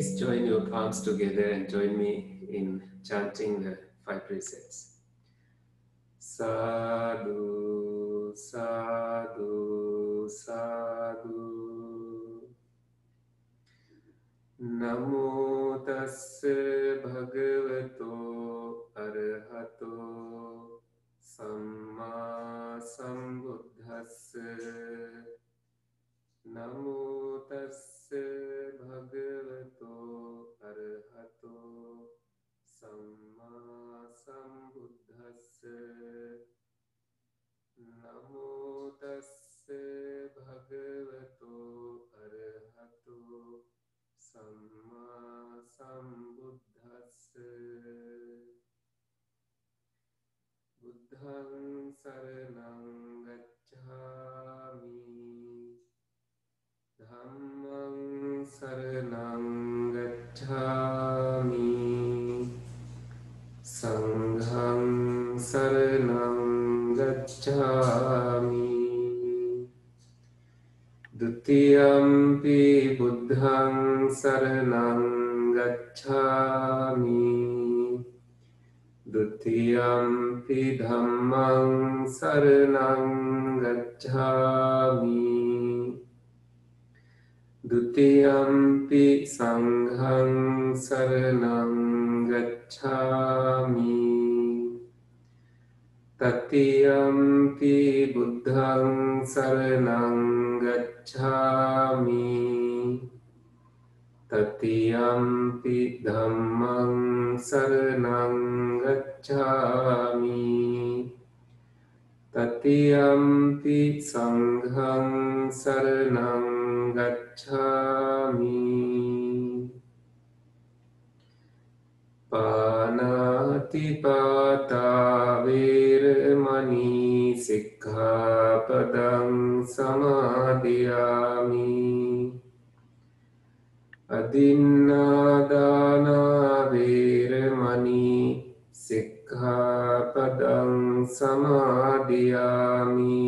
Please join your palms together and join me in chanting the 5 precepts. Sadhu, sadhu, sadhu. Namo tassa bhagavato arahato samma sambuddhassa. Namo tassa bhagavato arahato samma sambuddhassa. Namo tassa bhagavato arahato samma sambuddhassa. Buddhaṃ saranang gacchāmi. Dhammaṃ saranang gacchāmi. Sangham saranam gacchāmi. Dutiyampi buddhaṃ saranam gacchāmi. Dutiyampi dhammaṃ saranam gacchāmi. Dutiyampi sangham saranam gacchāmi. Tatiyampi buddhaṃ saranam gacchāmi. Tatiyampi dhammaṃ saranam gacchāmi. Tatiyampi sangham saranam gacchāmi. Pānātipātā vīramani sikkhapadang samādhiyāmi. Adinādāna vīramani sikkhapadang samādhiyāmi.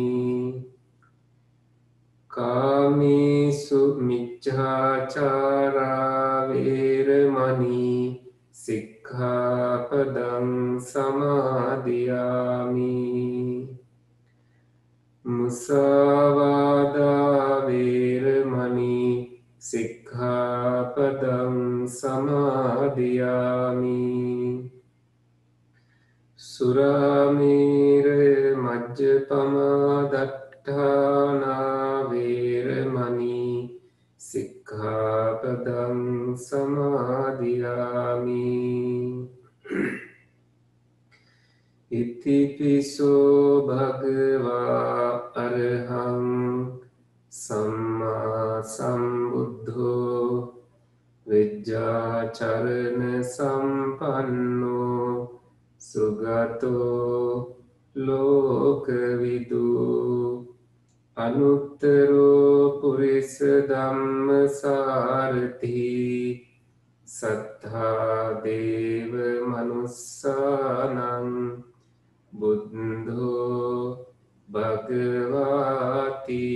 Kāmesu micchācārā vīramani sikkhapadang samādhiyāmi. Musāvādā vīramani sikkhapadang samādhiyāmi. Suramēra majjapamā datthāna vīramani sikkhapadang samādhiyāmi. Itipiso bhagavā arahaṃ sammā sambuddho vijjācarana sampanno sugato lokavidu. Anuttaro purisa dhamma sārati sattha deva manussānaṃ buddho bhagavāti.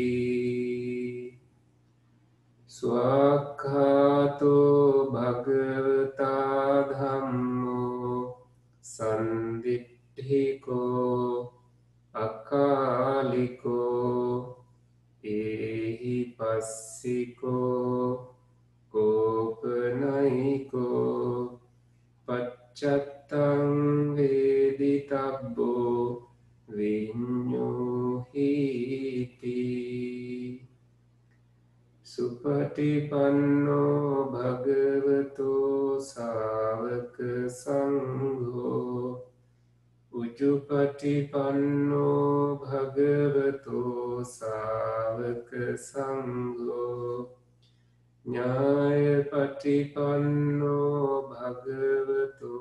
Swakkhāto bhagavata dhammo sanditthiko akāliko ehi passiko kopanayiko paccattaṃ veditabbo viññohiti. Supatipanno bhagavato sāvaka saṅgho. Ujupatipanno bhagavato sāvaka saṅgho. Ñāyapatipanno bhagavato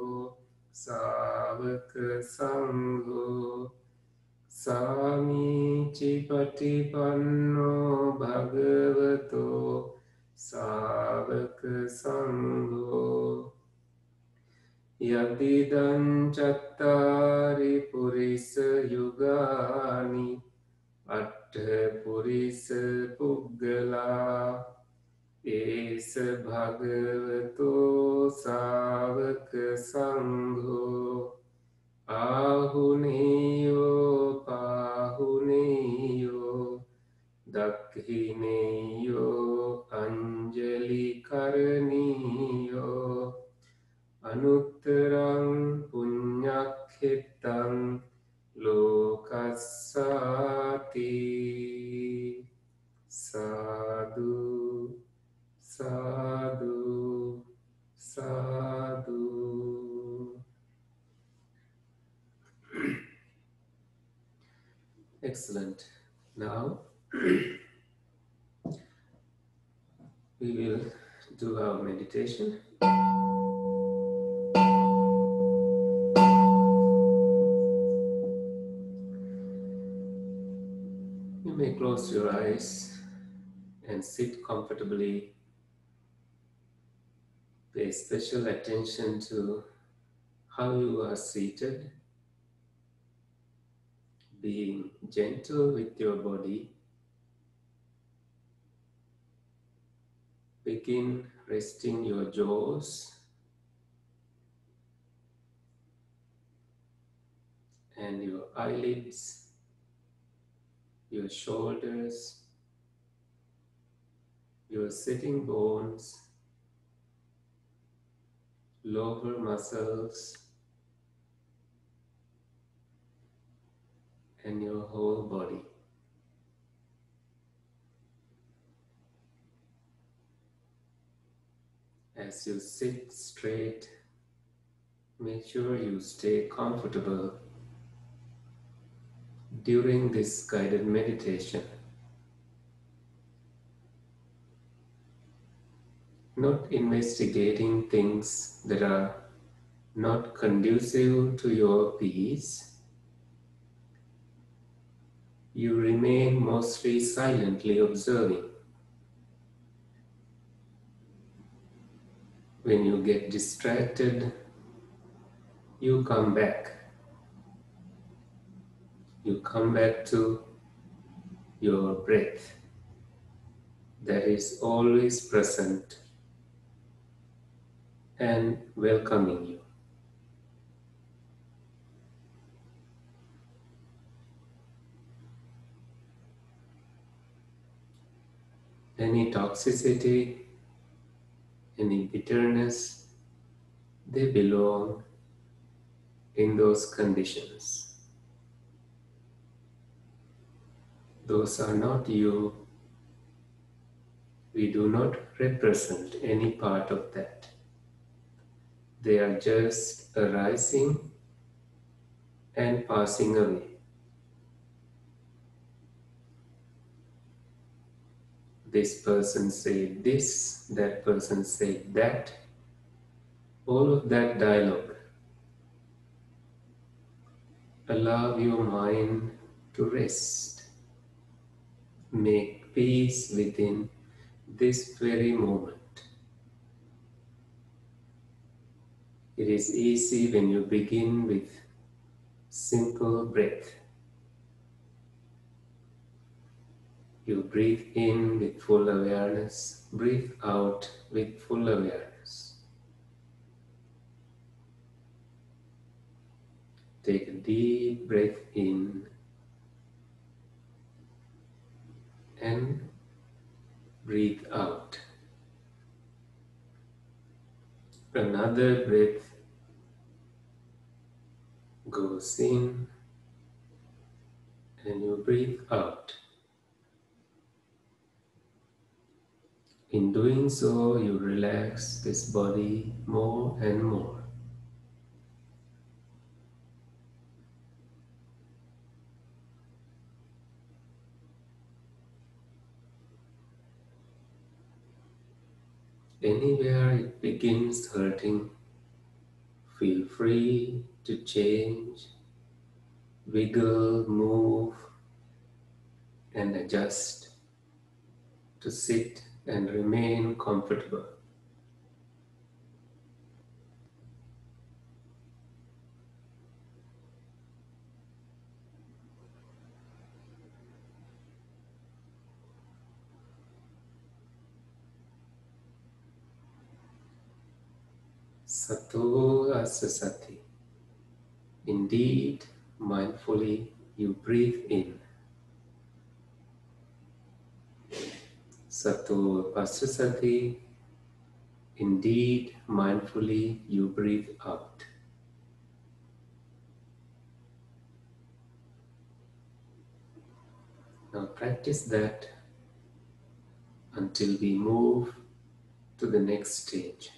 sāvaka saṅgho. Sāmīci patipanno bhagavato sāvaka saṅgho. Yadidaṃ cattāri purisa yugāni aṭṭha purisa puggalā S भगवतो सावक संघो आहुनेयो पाहुनेयो दक्षिणेयो अंजलि करनीयो अनुत्तरं पुण्यक्षेत्रं लोकस्साति साधु साधु साधु. Excellent. Now we will do our meditation. You may close your eyes and sit comfortably. Pay special attention to how you are seated, being gentle with your body. Begin resting your jaws and your eyelids, your shoulders, your sitting bones, lower muscles, and your whole body. As you sit straight, make sure you stay comfortable during this guided meditation. Not investigating things that are not conducive to your peace. You remain mostly silently observing. When you get distracted, you come back. You come back to your breath that is always present and welcoming you. Any toxicity, any bitterness, they belong in those conditions. Those are not you. We do not represent any part of that. They are just arising and passing away. This person said this, that person said that. All of that dialogue. Allow your mind to rest. Make peace within this very moment. It is easy when you begin with simple breath. You breathe in with full awareness, breathe out with full awareness. Take a deep breath in and breathe out. Another breath goes in and you breathe out. In doing so, you relax this body more and more. Anywhere it begins hurting, feel free to change, wiggle, move, and adjust to sit and remain comfortable. Sato Asasati. Indeed, mindfully you breathe in. Sato Pasasati. Indeed, mindfully you breathe out. Now practice that until we move to the next stage.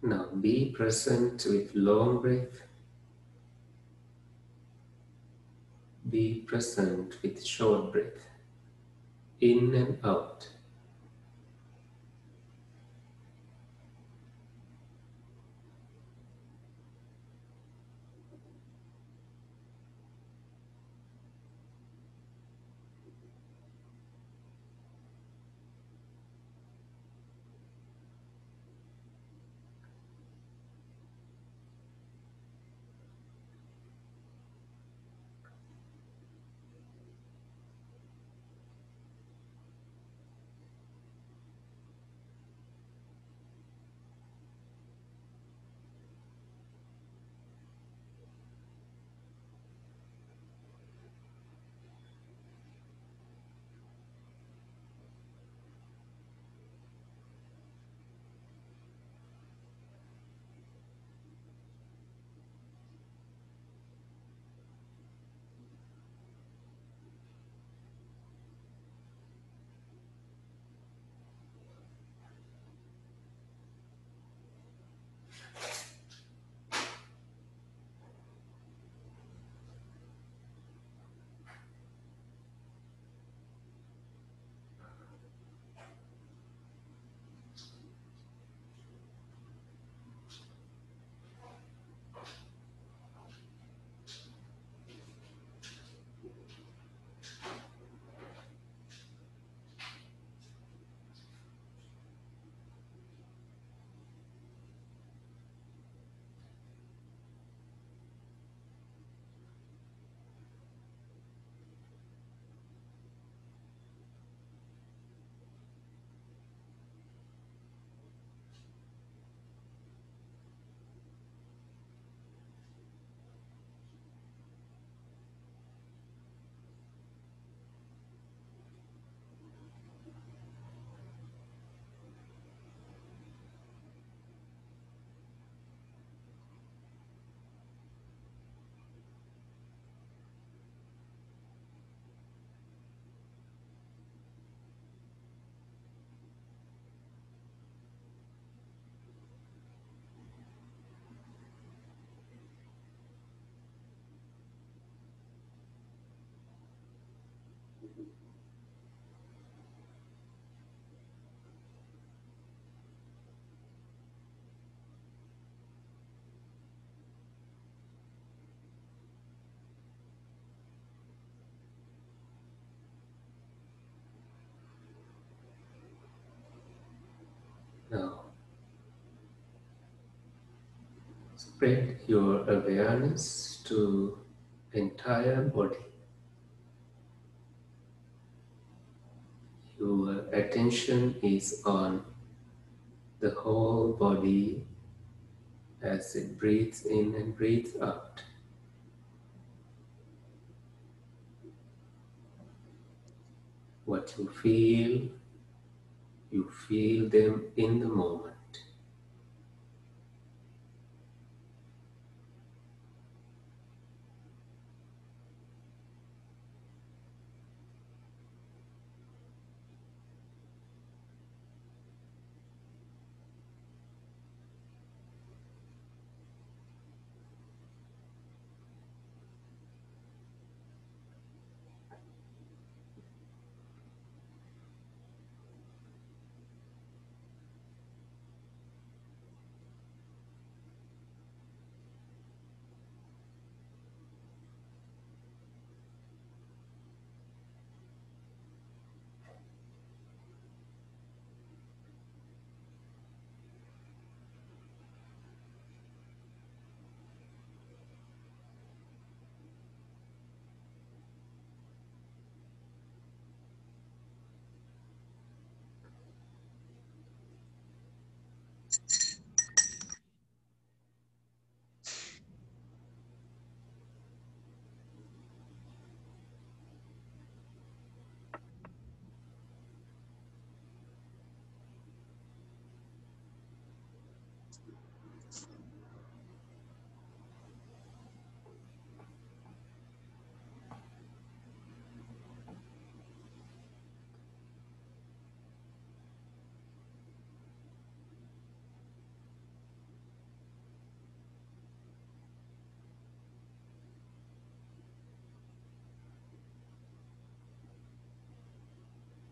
Now be present with long breath. Be present with short breath. In and out. Now, spread your awareness to entire body. Your attention is on the whole body as it breathes in and breathes out. What you feel them in the moment.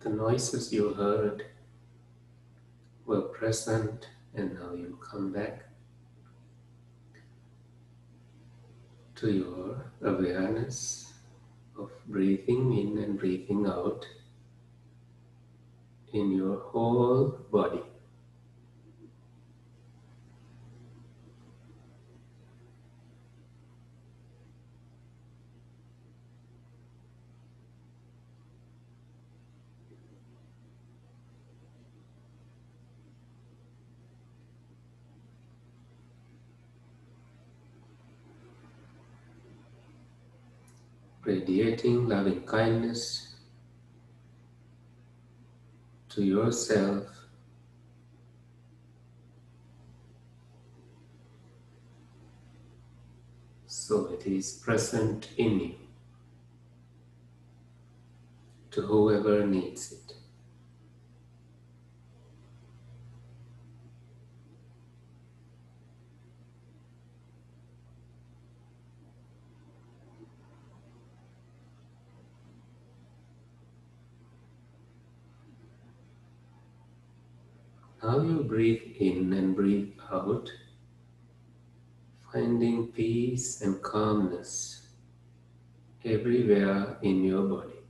The noises you heard were present, and now you come back to your awareness of breathing in and breathing out in your whole body. Radiating loving kindness to yourself so it is present in you to whoever needs it. Now you breathe in and breathe out, finding peace and calmness everywhere in your body.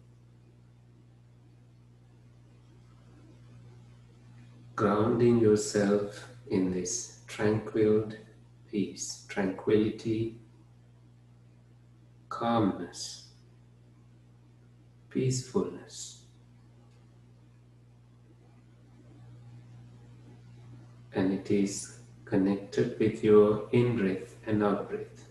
Grounding yourself in this tranquil peace, tranquility, calmness, peacefulness. And it is connected with your in-breath and out-breath.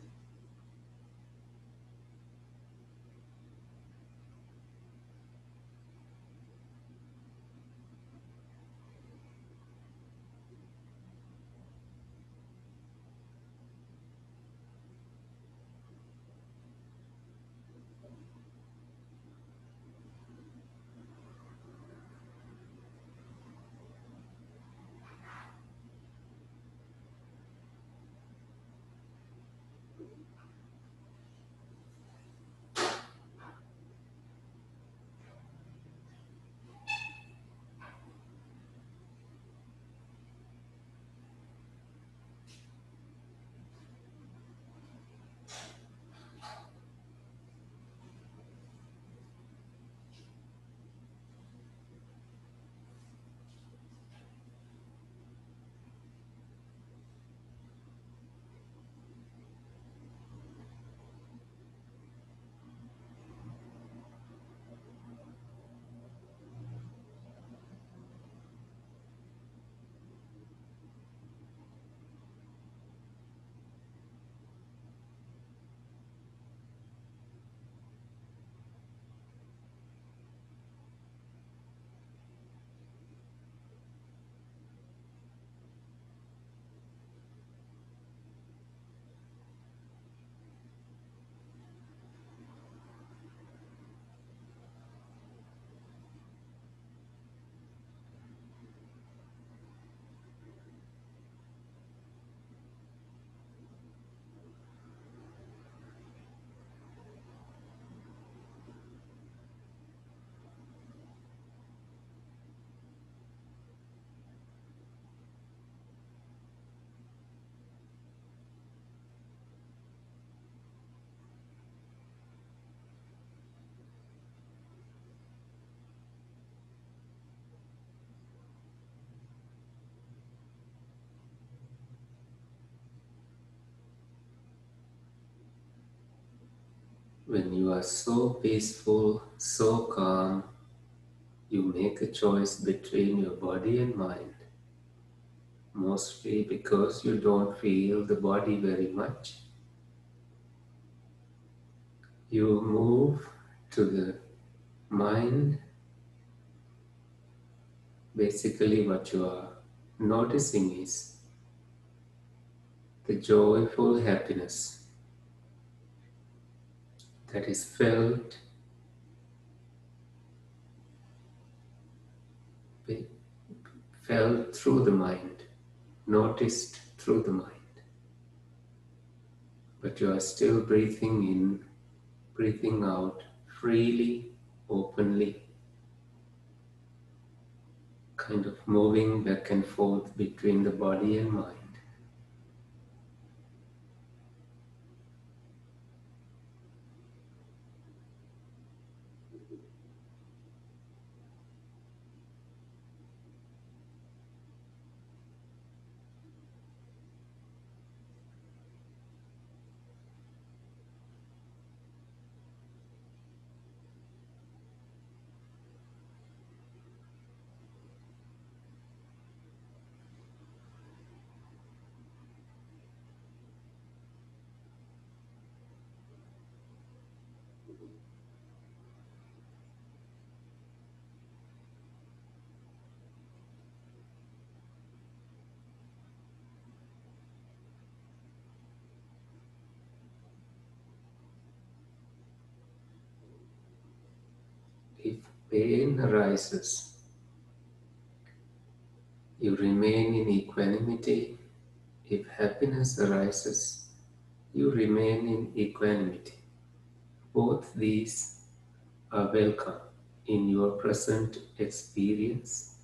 When you are so peaceful, so calm, you make a choice between your body and mind, mostly because you don't feel the body very much. You move to the mind. Basically, what you are noticing is the joyful happiness that is felt through the mind, noticed through the mind. But you are still breathing in, breathing out freely, openly, kind of moving back and forth between the body and mind. If pain arises, you remain in equanimity. If happiness arises, you remain in equanimity. Both these are welcome in your present experience.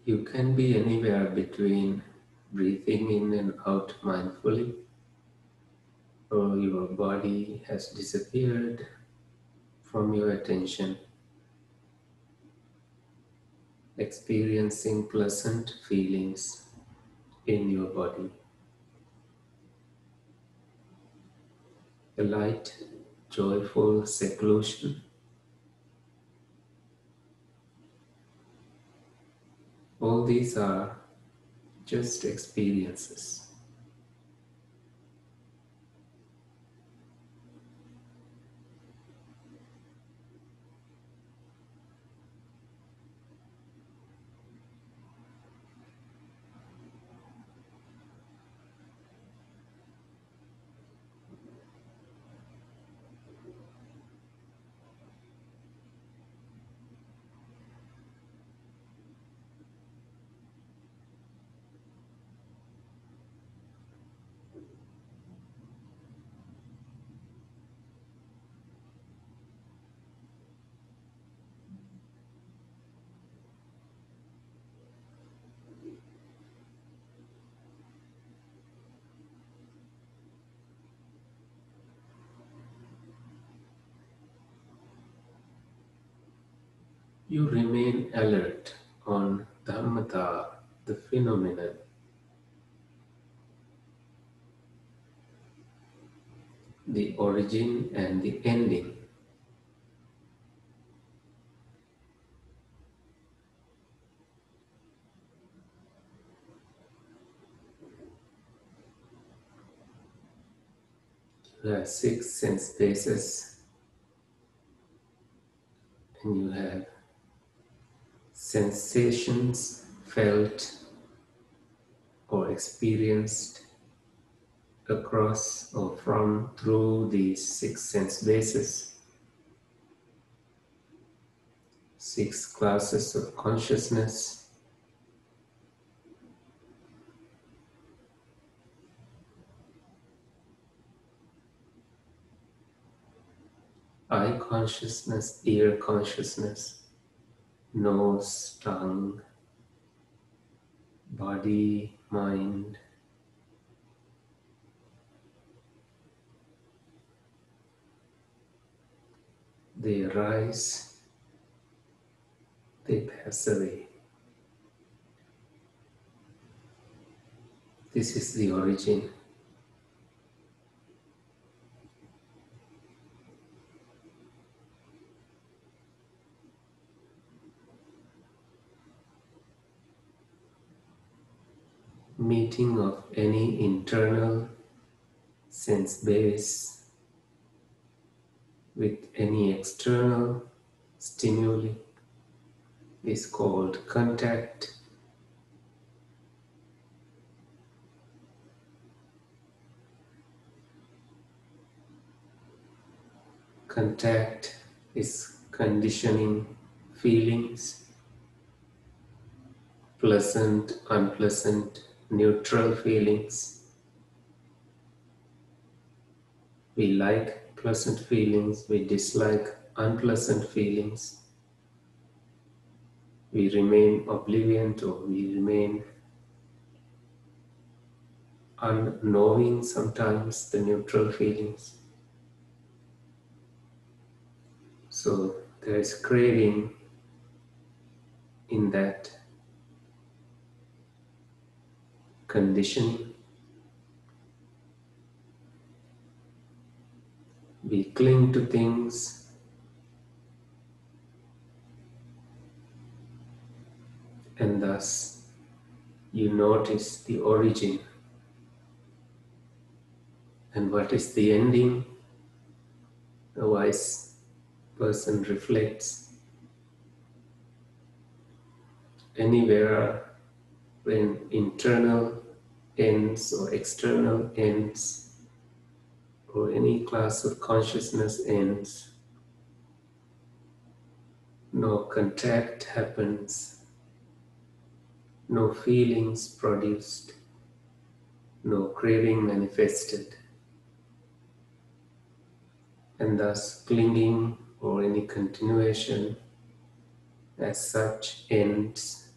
You can be anywhere between breathing in and out mindfully, or your body has disappeared from your attention, experiencing pleasant feelings in your body. A light, joyful seclusion. All these are just experiences. You remain alert on Dharmata, the phenomenon, the origin and the ending. You have six sense bases, and you have sensations felt or experienced across or from through these six sense bases, six classes of consciousness. Eye consciousness, ear consciousness, nose, tongue, body, mind. They arise, they pass away. This is the origin. Meeting of any internal sense base with any external stimuli is called contact. Contact is conditioning feelings, pleasant, unpleasant, neutral feelings. We like pleasant feelings, we dislike unpleasant feelings. We remain oblivious or we remain unknowing sometimes the neutral feelings. So there is craving in that conditioning. We cling to things and thus you notice the origin and what is the ending. A wise person reflects anywhere when internal ends or external ends or any class of consciousness ends, no contact happens, no feelings produced, no craving manifested, and thus clinging or any continuation as such ends.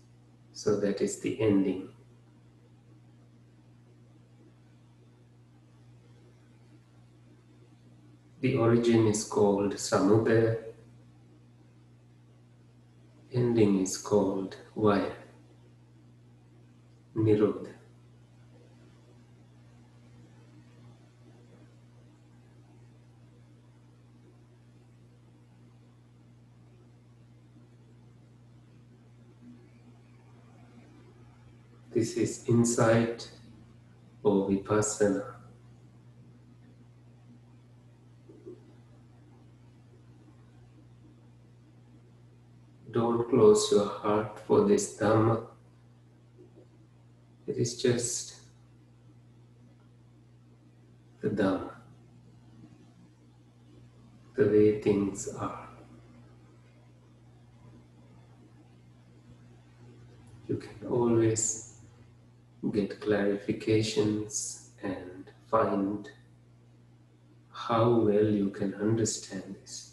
So that is the ending. The origin is called Samudaya, ending is called Vaya, Nirodha. This is insight or vipassana. Don't close your heart for this Dhamma. It is just the Dhamma, the way things are. You can always get clarifications and find how well you can understand this.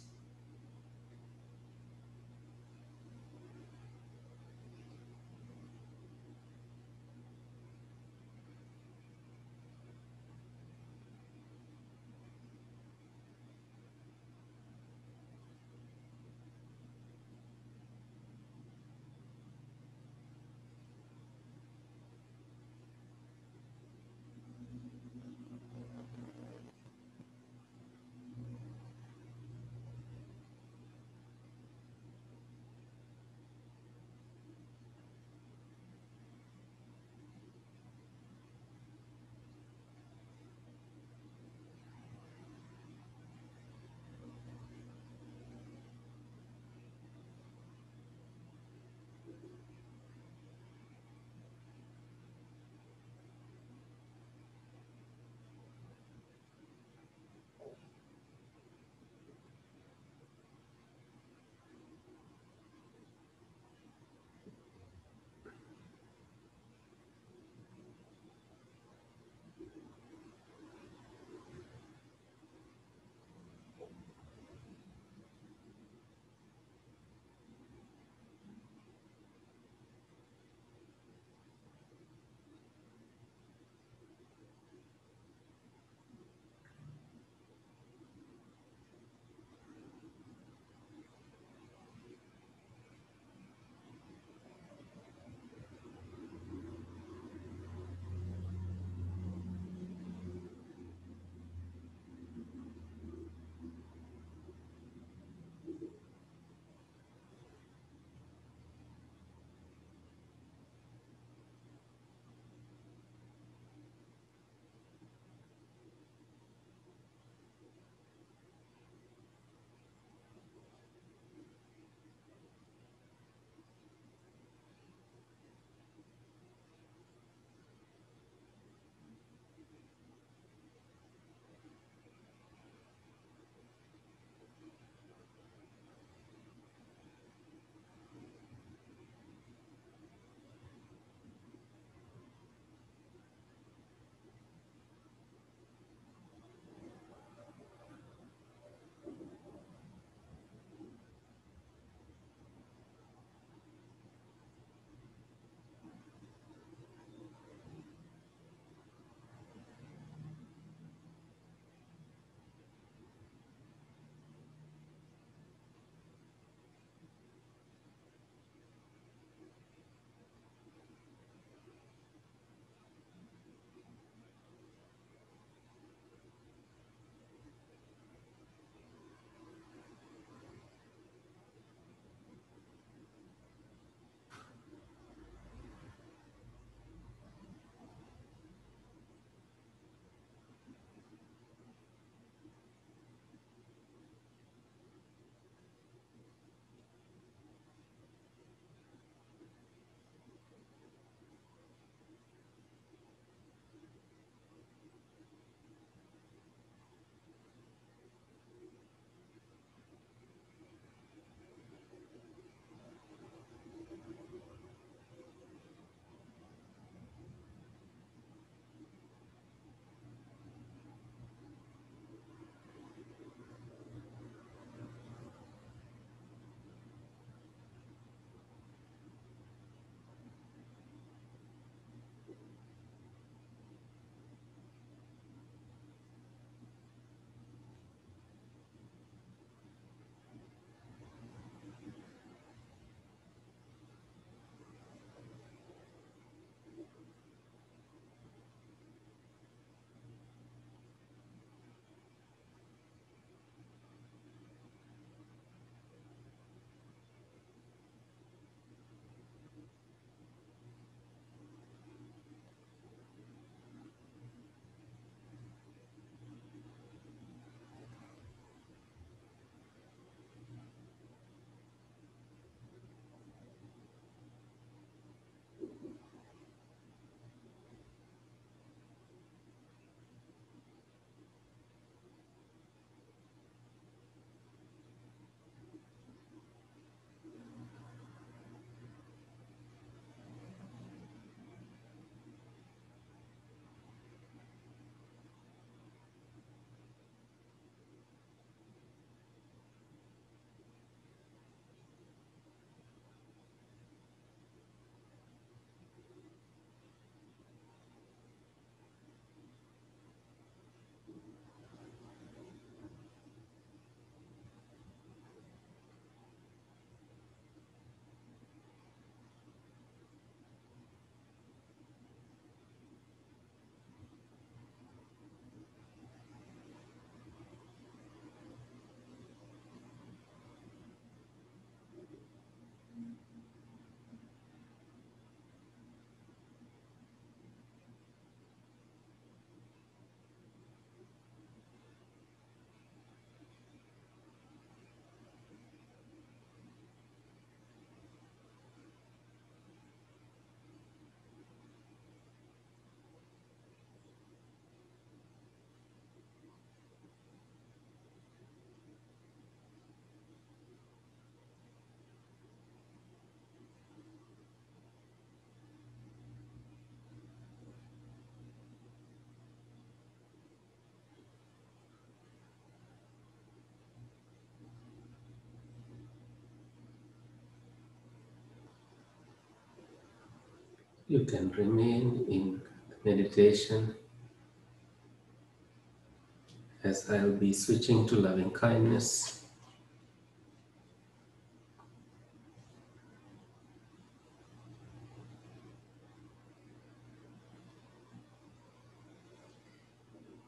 You can remain in meditation as I'll be switching to loving kindness.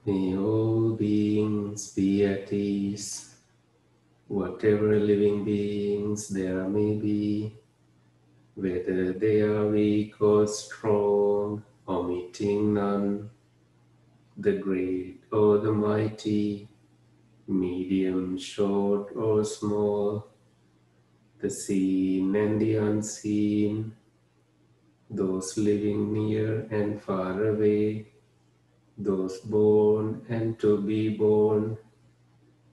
May all beings be at ease, whatever living beings there may be, whether they are weak or strong, omitting none, the great or the mighty, medium, short or small, the seen and the unseen, those living near and far away, those born and to be born,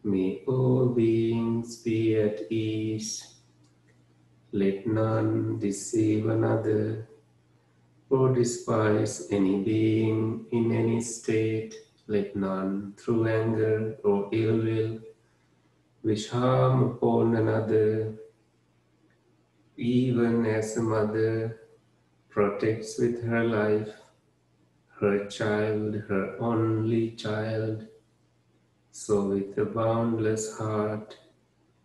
may all beings be at ease. Let none deceive another or despise any being in any state. Let none through anger or ill will wish harm upon another, even as a mother protects with her life her child, her only child. So with a boundless heart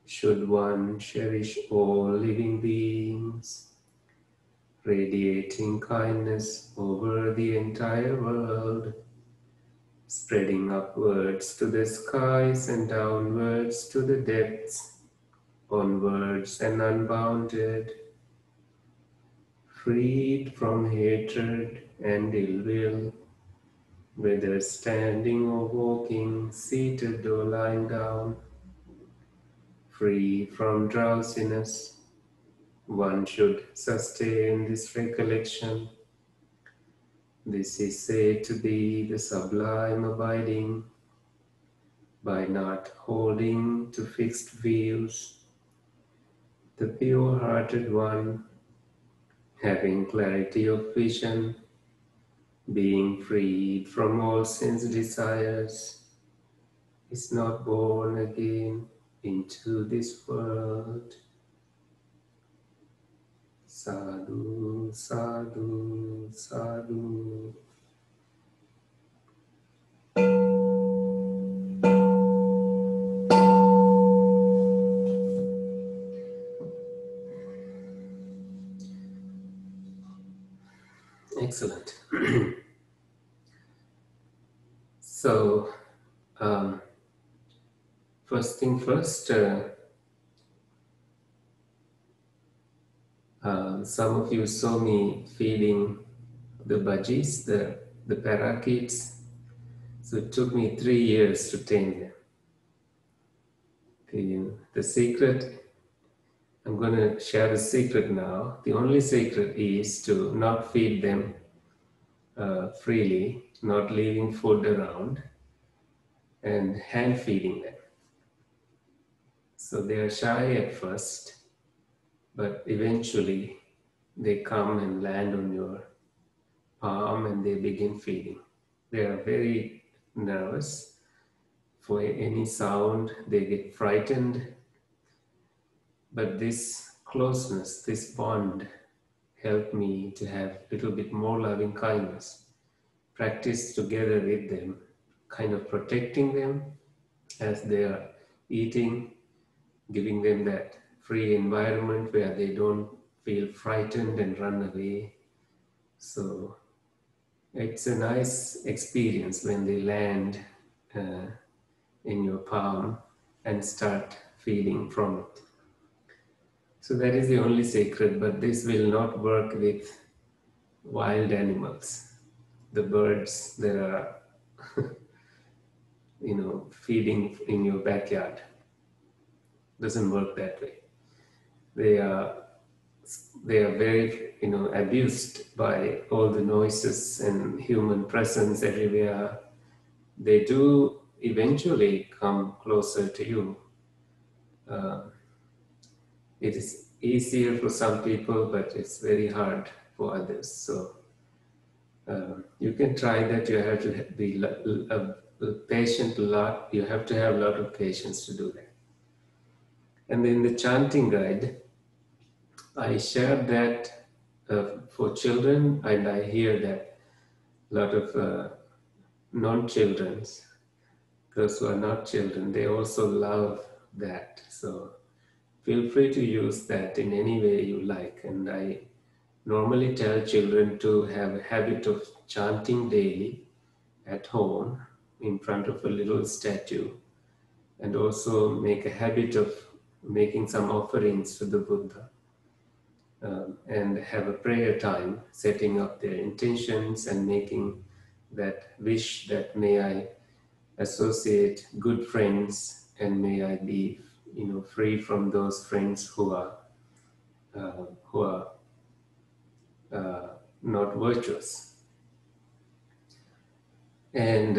should one cherish all living beings, radiating kindness over the entire world, spreading upwards to the skies and downwards to the depths, onwards and unbounded, freed from hatred and ill will, whether standing or walking, seated or lying down, free from drowsiness. One should sustain this recollection. This is said to be the sublime abiding, by not holding to fixed views. The pure-hearted one, having clarity of vision, being freed from all sense desires, is not born again into this world. Sadhu, sadhu, sadhu. Excellent. So, first thing first, some of you saw me feeding the budgies, the parakeets. So it took me 3 years to tame them. The secret, I'm going to share the secret now. The only secret is to not feed them freely, not leaving food around, and hand feeding them. So they are shy at first, but eventually they come and land on your palm and they begin feeding. They are very nervous for any sound, they get frightened. But this closeness, this bond, helped me to have a little bit more loving kindness. Practice together with them, kind of protecting them as they are eating, giving them that free environment where they don't feel frightened and run away. So it's a nice experience when they land in your palm and start feeding from it. So that is the only secret, but this will not work with wild animals. The birds that are, feeding in your backyard. Doesn't work that way. They are very, abused by all the noises and human presence everywhere. They do eventually come closer to you. It is easier for some people, but it's very hard for others. So you can try that. You have to be patient a lot. You have to have a lot of patience to do that. And in the chanting guide, I shared that for children, and I hear that a lot of non-childrens, those who are not children, they also love that. So feel free to use that in any way you like. And I normally tell children to have a habit of chanting daily at home in front of a little statue, and also make a habit of making some offerings to the Buddha, and have a prayer time, setting up their intentions and making that wish that may I associate good friends and may I be, free from those friends who are not virtuous. And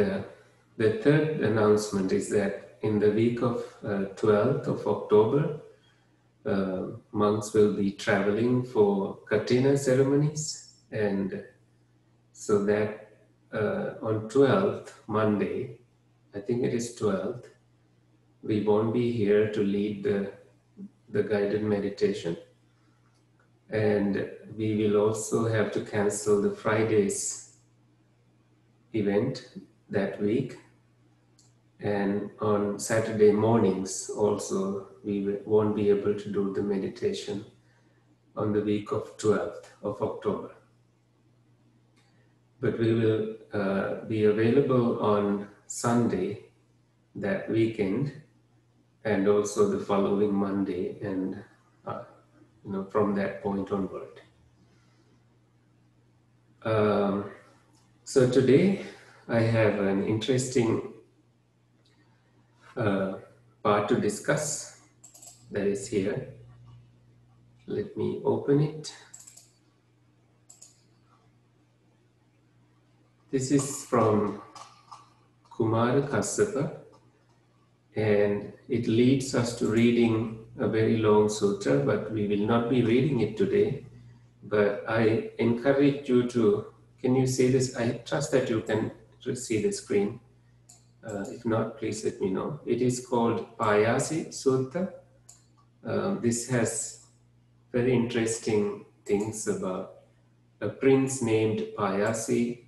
the third announcement is that in the week of 12th of October, monks will be traveling for Katina ceremonies, and so that on 12th, Monday, I think it is 12th, we won't be here to lead the guided meditation, and we will also have to cancel the Friday's event that week. And on Saturday mornings also, we won't be able to do the meditation on the week of 12th of October. But we will be available on Sunday that weekend, and also the following Monday, and from that point onward. So today I have an interesting part to discuss that is here. Let me open it. This is from Kumara Kassapa, and it leads us to reading a very long sutra, but we will not be reading it today. But I encourage you to, can you see this? I trust that you can see the screen. If not, please let me know. It is called Payasi Sutta. This has very interesting things about a prince named Payasi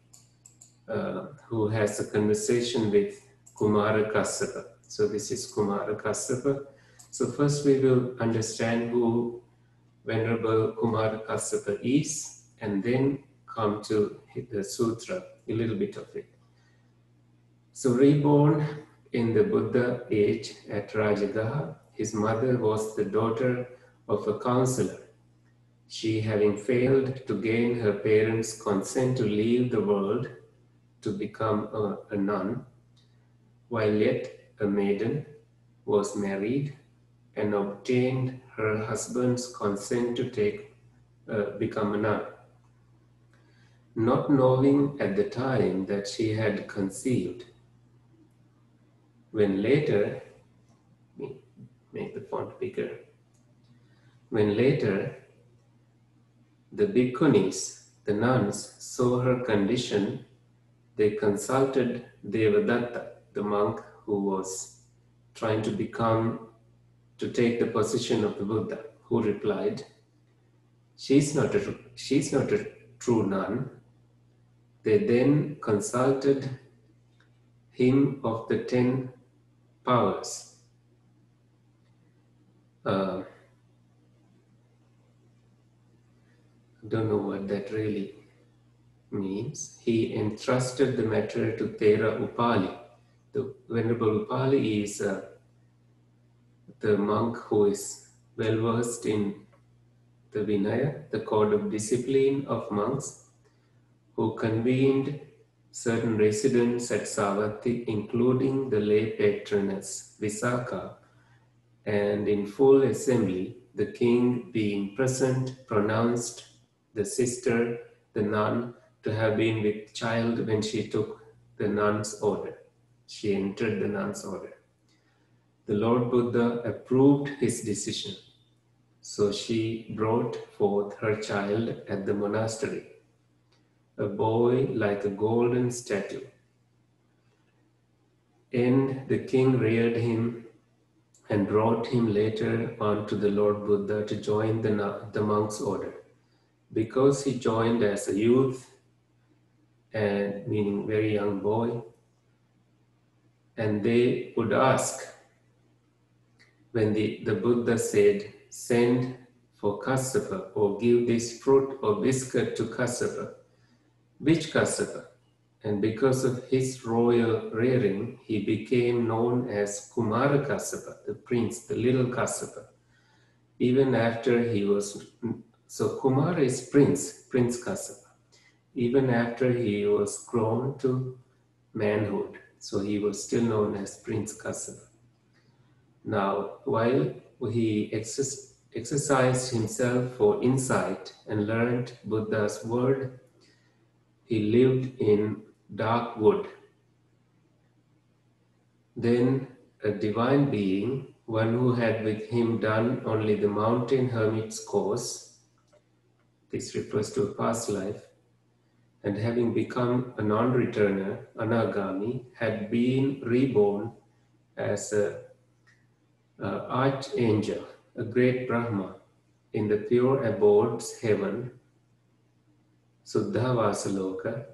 who has a conversation with Kumara Kassapa. So this is Kumara Kassapa. So first we will understand who Venerable Kumara Kassapa is, and then come to the sutra, a little bit of it. So reborn in the Buddha age at Rajagaha, his mother was the daughter of a counselor. She, having failed to gain her parents' consent to leave the world to become a nun, while yet a maiden, was married and obtained her husband's consent to become a nun. Not knowing at the time that she had conceived, when later, make the font bigger, when later the bhikkhunis, the nuns, saw her condition, they consulted Devadatta, the monk who was trying to take the position of the Buddha, who replied, she's not a true nun. They then consulted him of the 10 powers. I don't know what that really means. He entrusted the matter to Thera Upali. The Venerable Upali is the monk who is well versed in the Vinaya, the code of discipline of monks, who convened certain residents at Savatthi, including the lay patroness Visakha, and in full assembly, the king being present, pronounced the sister, the nun, to have been with child when she took the nun's order. She entered the nun's order. The Lord Buddha approved his decision. So she brought forth her child at the monastery, a boy like a golden statue. And the king reared him and brought him later on to the Lord Buddha to join the monk's order. Because he joined as a youth, and meaning very young boy, and they would ask, when the Buddha said, send for Kassapa or give this fruit or biscuit to Kassapa, which Kassapa? And because of his royal rearing, he became known as Kumara Kassapa, the prince, the little Kassapa. Even after he was, so Kumara is Prince Kassapa. Even after he was grown to manhood, so he was still known as Prince Kassapa. Now, while he exercised himself for insight and learned Buddha's word, he lived in dark wood. Then a divine being, one who had with him done only the mountain hermit's course, this refers to a past life, and having become a non-returner, Anagami, had been reborn as an archangel, a great Brahma, in the pure abodes heaven, Suddhavasaloka,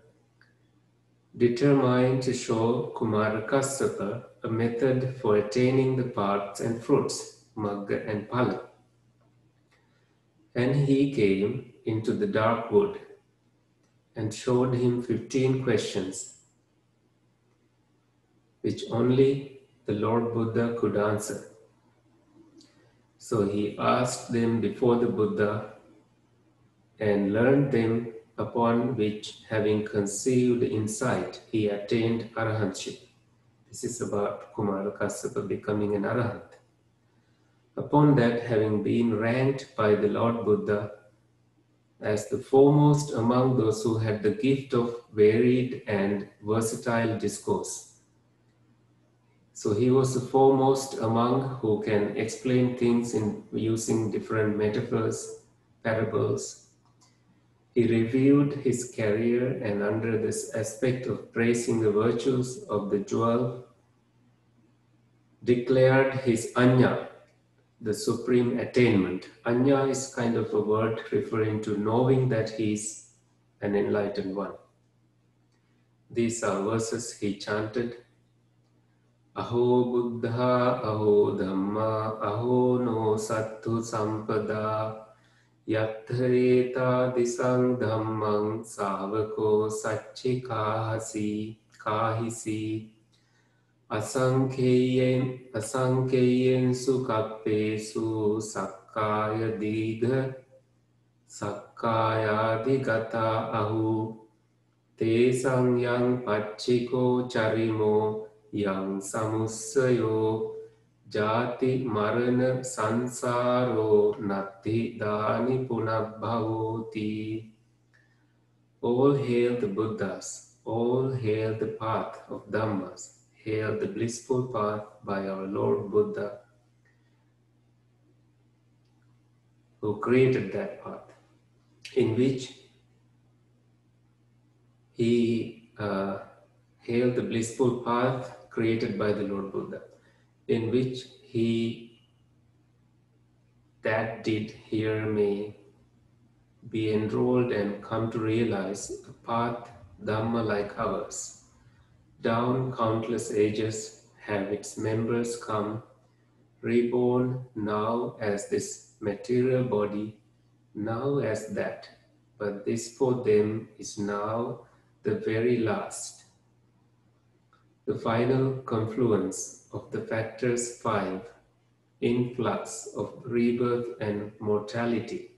determined to show Kumara Kassapa a method for attaining the paths and fruits, Magga and Phala. And he came into the dark wood and showed him 15 questions, which only the Lord Buddha could answer. So he asked them before the Buddha and learned them, upon which, having conceived insight, he attained arahantship. This is about Kumara Kassapa becoming an arahant. Upon that, having been ranked by the Lord Buddha as the foremost among those who had the gift of varied and versatile discourse. So he was the foremost among who can explain things in using different metaphors, parables. He reviewed his career, and under this aspect of praising the virtues of the jewel, declared his Anya, the supreme attainment. Anya is kind of a word referring to knowing that he is an enlightened one. These are verses he chanted. Aho Buddha, Aho Dhamma, Aho no Sattu Sampada, Yathareta Disang Dhammang Savako Sachi Kahisi, Asankheyen Sukappesu Sakkaya Didha, Sakkaya Digata Ahu, Te Sangyang Pachiko Charimo, Yang Samussayo, Jati Marana Sansaro Nati Dani Punabhavoti. All hail the Buddhas, all hail the path of Dhammas, hail the blissful path by our Lord Buddha, who created that path, in which he hailed the blissful path created by the Lord Buddha, in which he that did here may be enrolled and come to realize a path Dhamma like ours. Down countless ages have its members come, reborn now as this material body, now as that, but this for them is now the very last. The final confluence of the factors 5, influx of rebirth and mortality.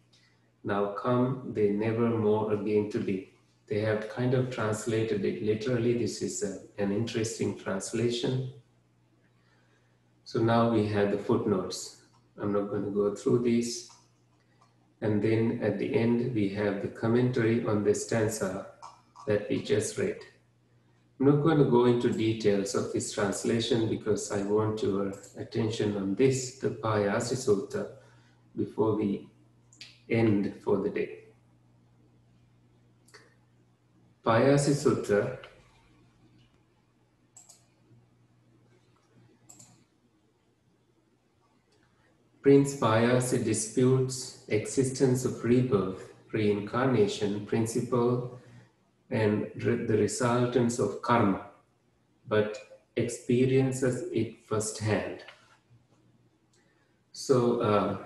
Now come they never more again to be. They have kind of translated it literally. This is an interesting translation. So now we have the footnotes. I'm not going to go through these. And then at the end we have the commentary on the stanza that we just read. I'm not going to go into details of this translation because I want your attention on this, the Payasi Sutta, before we end for the day. Payasi Sutta Prince Payasi disputes existence of rebirth, reincarnation, principle, and the resultants of karma, but experiences it firsthand. So,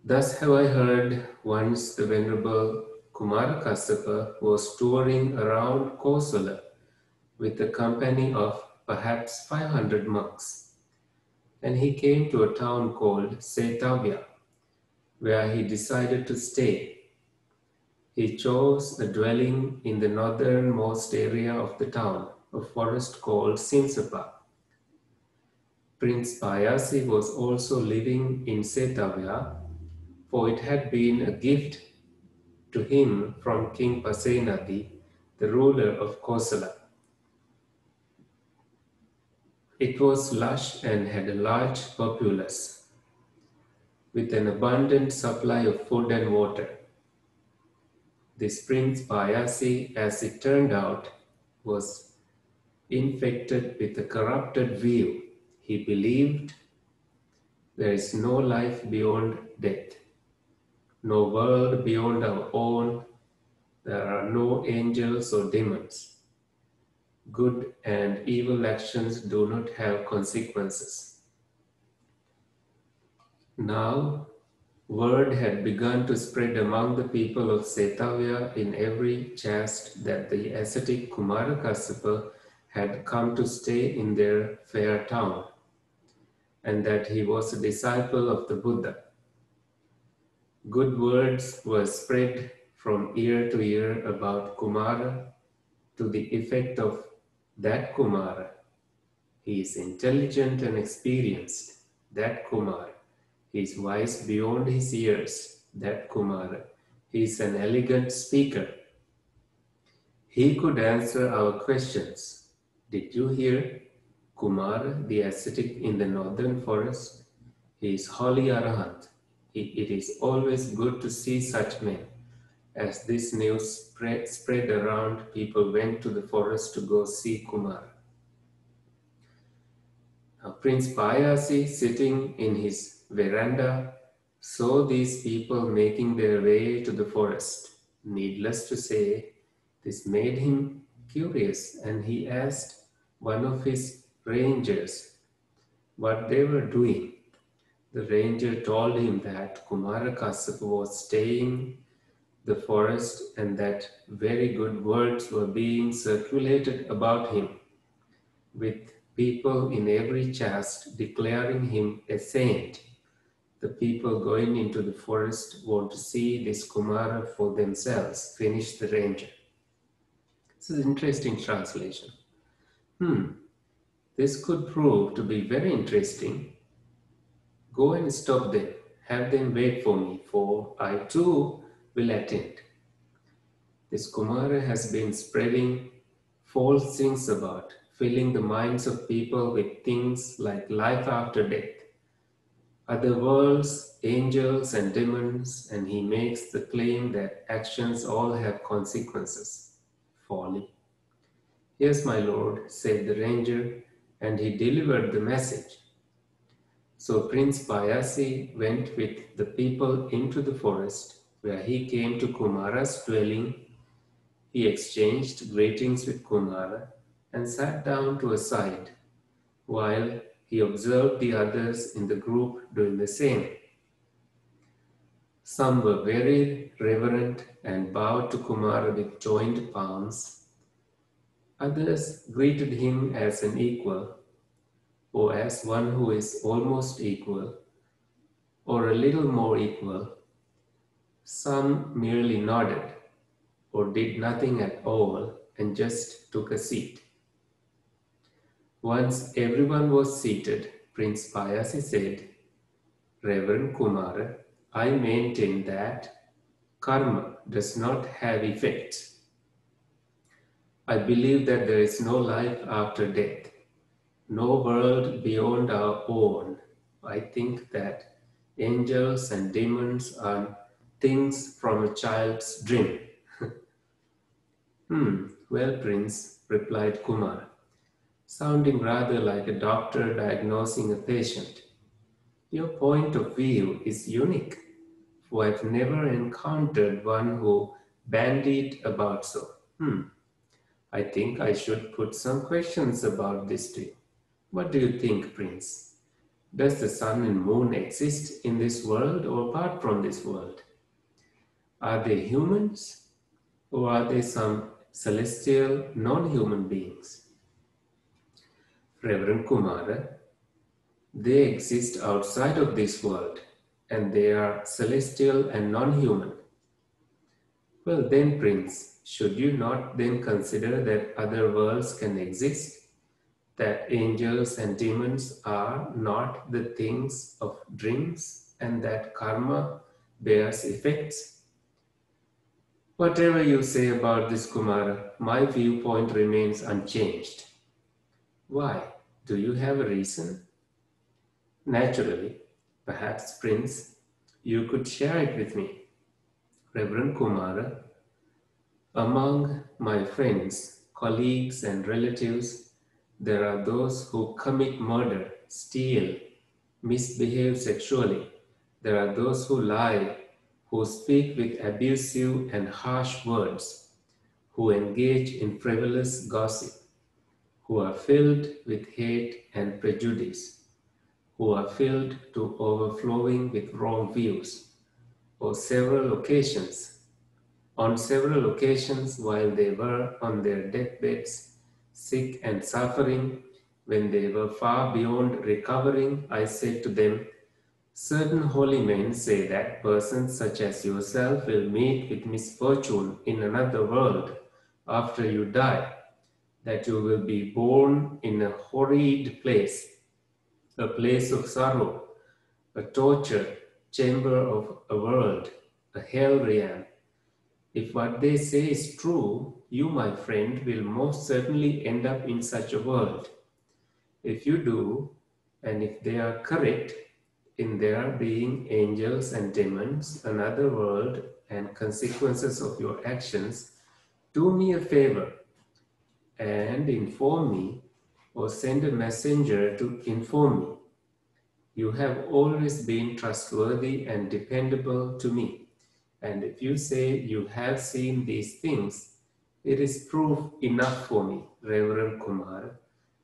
thus have I heard once the Venerable Kumarakassapa was touring around Kosala with a company of perhaps 500 monks, and he came to a town called Setavya, where he decided to stay. He chose a dwelling in the northernmost area of the town, a forest called Simsapa. Prince Payasi was also living in Setavya, for it had been a gift to him from King Pasenadi, the ruler of Kosala. It was lush and had a large populace, with an abundant supply of food and water. This Prince Payasi, as it turned out, was infected with a corrupted view. He believed there is no life beyond death, no world beyond our own, there are no angels or demons. Good and evil actions do not have consequences. Now, word had begun to spread among the people of Setavya in every caste that the ascetic Kumarakassapa had come to stay in their fair town, and that he was a disciple of the Buddha. Good words were spread from ear to ear about Kumara to the effect of that Kumara. He is intelligent and experienced, that Kumara. He is wise beyond his years, that Kumara. He is an elegant speaker. He could answer our questions. Did you hear Kumara, the ascetic in the northern forest? He is holy Arahant. It is always good to see such men. As this news spread around, people went to the forest to go see Kumara. Now, Prince Payasi, sitting in his veranda, saw these people making their way to the forest. Needless to say, this made him curious, and he asked one of his rangers what they were doing. The ranger told him that Kumarakassapa was staying the forest and that very good words were being circulated about him, with people in every caste declaring him a saint. The people going into the forest want to see this Kumara for themselves, finished the ranger. This is an interesting translation. This could prove to be very interesting. Go and stop them. Have them wait for me, for I too will attend. This Kumara has been spreading false things about, filling the minds of people with things like life after death, other worlds, angels and demons, and he makes the claim that actions all have consequences. Folly. Yes, my lord, said the ranger, and he delivered the message. So Prince Payasi went with the people into the forest, where he came to Kumara's dwelling. He exchanged greetings with Kumara and sat down to a side, while he observed the others in the group doing the same. Some were very reverent and bowed to Kumara with joined palms. Others greeted him as an equal, or as one who is almost equal, or a little more equal. Some merely nodded, or did nothing at all and just took a seat. Once everyone was seated, Prince Payasi said, Reverend Kumara, I maintain that karma does not have effects. I believe that there is no life after death, no world beyond our own. I think that angels and demons are things from a child's dream. Well, Prince, replied Kumar, sounding rather like a doctor diagnosing a patient. Your point of view is unique, for I've never encountered one who bandied about so. I think I should put some questions about this to you. What do you think, Prince? Does the sun and moon exist in this world or apart from this world? Are they humans or are they some celestial non-human beings? Reverend Kumara, they exist outside of this world and they are celestial and non-human. Well then, Prince, should you not then consider that other worlds can exist? That angels and demons are not the things of dreams and that karma bears effects? Whatever you say about this, Kumara, my viewpoint remains unchanged. Why? Do you have a reason? Naturally, perhaps, Prince, you could share it with me. Reverend Kumara, among my friends, colleagues, and relatives, there are those who commit murder, steal, misbehave sexually. There are those who lie, who speak with abusive and harsh words, who engage in frivolous gossip, who are filled with hate and prejudice, who are filled to overflowing with wrong views. On several occasions, while they were on their deathbeds, sick and suffering, when they were far beyond recovering, I said to them, certain holy men say that persons such as yourself will meet with misfortune in another world after you die, that you will be born in a horrid place, a place of sorrow, a torture chamber of a world, a hell realm. If what they say is true, you, my friend, will most certainly end up in such a world. If you do, and if they are correct in there being angels and demons, another world, and consequences of your actions, do me a favor and inform me or send a messenger to inform me. You have always been trustworthy and dependable to me. And if you say you have seen these things, it is proof enough for me, Reverend Kumar.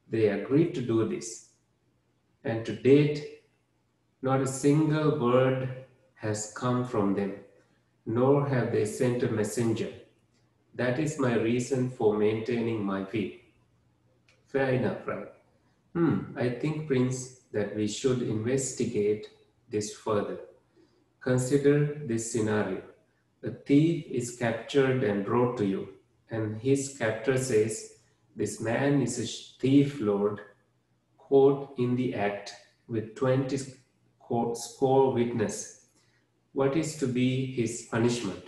They agreed to do this. And to date, not a single word has come from them, nor have they sent a messenger. That is my reason for maintaining my view. Fair enough, right? I think, Prince, that we should investigate this further. Consider this scenario. A thief is captured and brought to you, and his captor says, this man is a thief lord, caught in the act with 20 score witnesses. What is to be his punishment?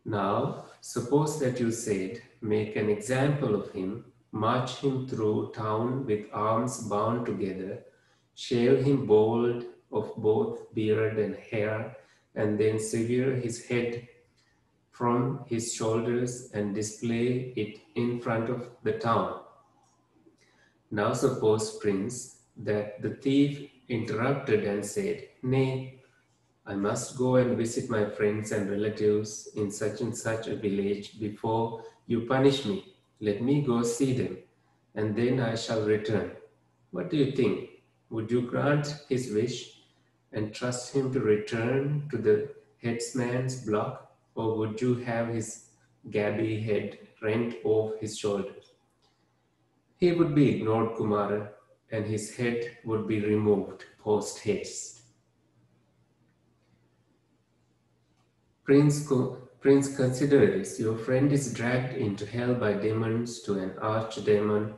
Now, suppose that you said, make an example of him, march him through town with arms bound together, shave him bald of both beard and hair, and then sever his head from his shoulders and display it in front of the town. Now suppose, Prince, that the thief interrupted and said, nay, I must go and visit my friends and relatives in such and such a village before you punish me. Let me go see them, and then I shall return. What do you think? Would you grant his wish and trust him to return to the headsman's block, or would you have his gabby head rent off his shoulders? He would be ignored, Kumara, and his head would be removed post haste. Prince, consider this. Your friend is dragged into hell by demons to an archdemon,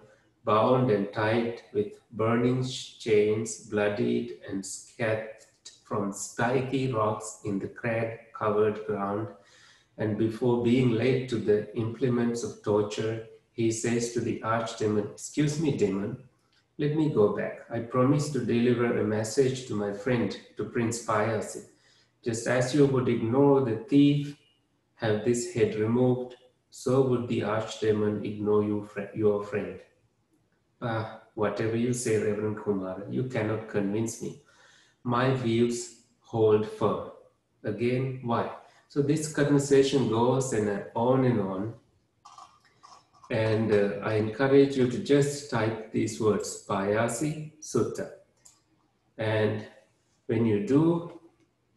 bound and tied with burning chains, bloodied and scathed from spiky rocks in the crag-covered ground. And before being led to the implements of torture, he says to the archdemon, excuse me, demon, let me go back. I promise to deliver a message to my friend, to Prince Payasi. Just as you would ignore the thief, have this head removed, so would the archdemon ignore your friend. Whatever you say, Reverend Kumar, you cannot convince me. My views hold firm. again, why? So this conversation goes on and on. And I encourage you to just type these words, Payasi Sutta. And when you do,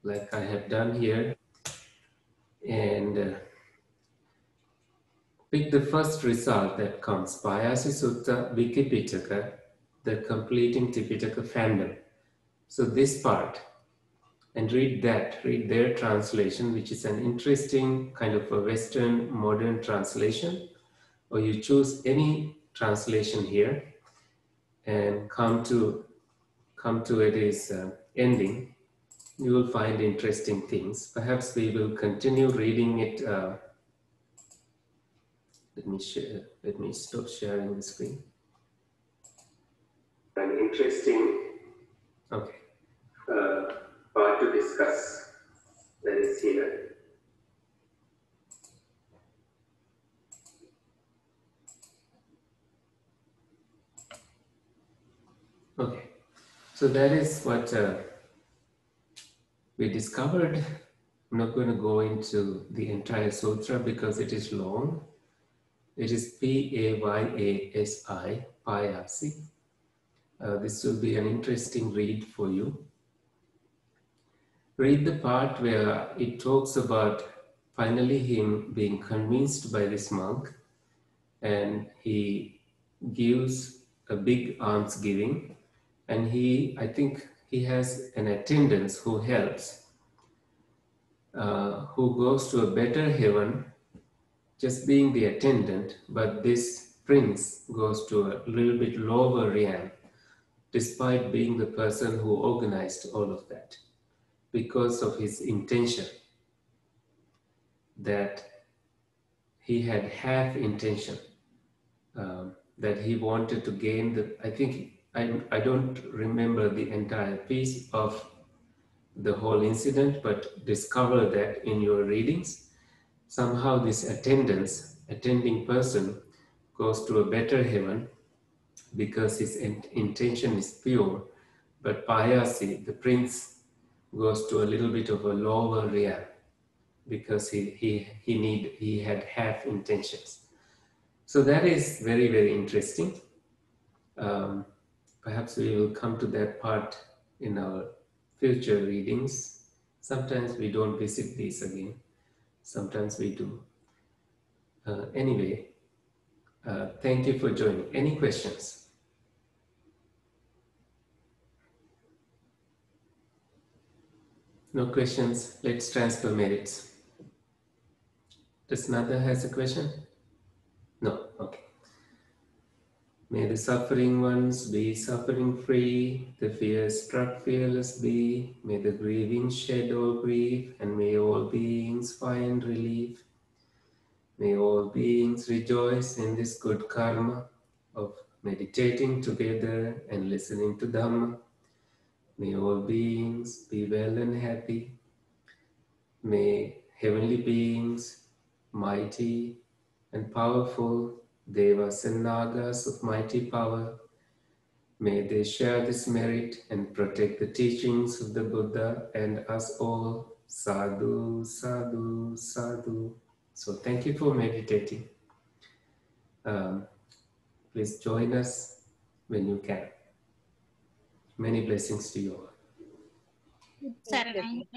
like I have done here, and pick the first result that comes, Payasi Sutta Wikipitaka, the completing Tipitaka fandom. So this part, and read that, read their translation, which is an interesting kind of a Western modern translation, or you choose any translation here and come to its ending. You will find interesting things. Perhaps we will continue reading it. Let me stop sharing the screen. An interesting, okay, part to discuss that is here. Okay, so that is what we discovered. I'm not going to go into the entire sutra because it is long. It is Payasi, Payasi. This will be an interesting read for you. Read the part where it talks about finally him being convinced by this monk, and he gives a big almsgiving, and I think he has an attendant who helps, who goes to a better heaven just being the attendant, but this prince goes to a little bit lower realm despite being the person who organized all of that, because of his intention that he had half intention, that he wanted to gain the, I think, I don't remember the entire piece of the whole incident, but discover that in your readings. Somehow this attending person goes to a better heaven because his intention is pure, but Payasi, the prince, goes to a little bit of a lower realm because he had half intentions. So that is very, very interesting. Perhaps we will come to that part in our future readings. Sometimes we don't visit these again. Sometimes we do. Anyway, thank you for joining. Any questions? No questions. Let's transfer merits. Does Nada has a question? No. Okay. May the suffering ones be suffering free, the fear-struck fearless be, may the grieving shed all grief, and may all beings find relief. May all beings rejoice in this good karma of meditating together and listening to Dhamma. May all beings be well and happy. May heavenly beings, mighty and powerful, Devas and Nagas of mighty power, may they share this merit and protect the teachings of the Buddha and us all. Sadhu, sadhu, sadhu. So thank you for meditating. Please join us when you can. Many blessings to you all. Saranai.